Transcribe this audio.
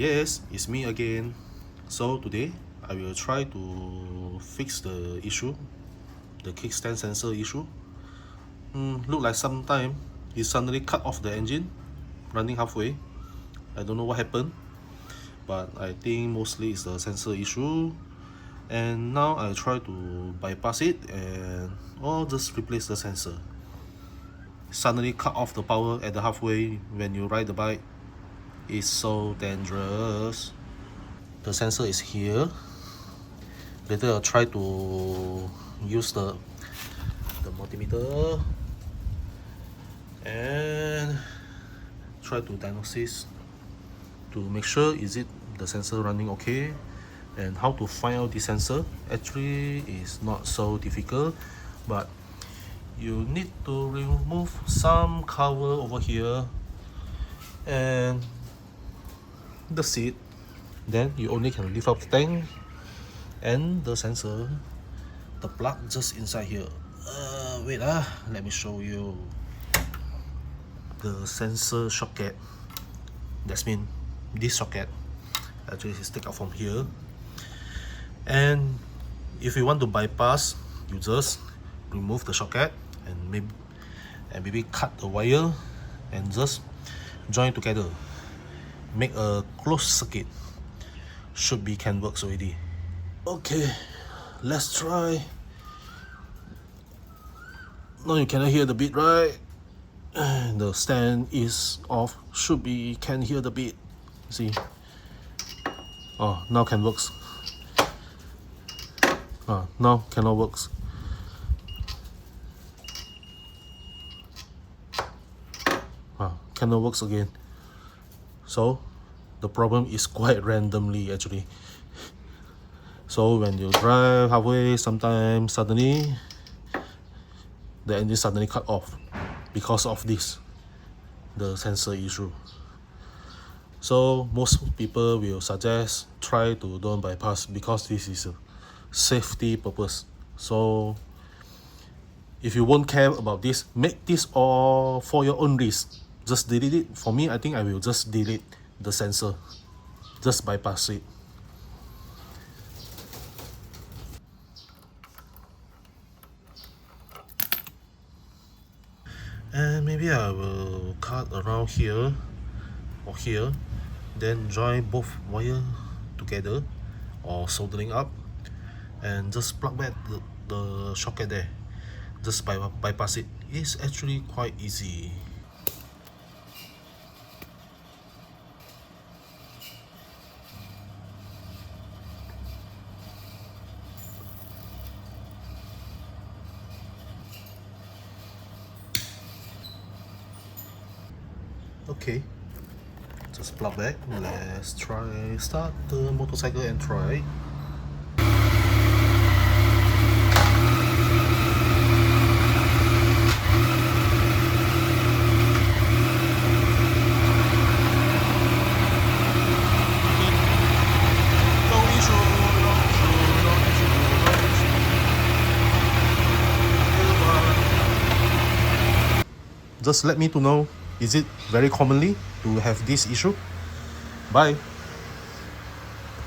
Yes, it's me again. So today I will try to fix the issue, the kickstand sensor issue. Look like sometime it suddenly cut off the engine, running halfway. I don't know what happened, but I think mostly it's the sensor issue. And now I try to bypass it and just replace the sensor. Suddenly cut off the power at the halfway when you ride the bike. It's so dangerous. The sensor is here. Later I'll try to use the multimeter and try to diagnose to make sure is it the sensor running okay, and how to find out the sensor actually is not so difficult, but you need to remove some cover over here and the seat. Then you only can lift up the tank and the sensor, the plug just inside here. Wait, let me show you the sensor socket. That's mean this socket actually is taken out from here, and if you want to bypass, you just remove the socket and maybe cut the wire and just join together, make a closed circuit. Should be can works already. Okay, let's try. Now you cannot hear the beat, right? The stand is off. Should be can hear the beat. See? Oh, now can works. Now cannot works. Cannot works again. So the problem is quite randomly actually. So when you drive halfway, sometimes suddenly the engine suddenly cut off because of this, the sensor issue. So most people will suggest try to don't bypass because this is a safety purpose. So if you won't care about this, make this all for your own risk. Just delete it. For me, I think I will just delete the sensor, just bypass it. And maybe I will cut around here or here, then join both wire together or soldering up, and just plug back the socket there. Just bypass it. It's actually quite easy. Okay, just plug back. Let's try start the motorcycle and try. Just let me to know, is it very commonly to have this issue? Bye.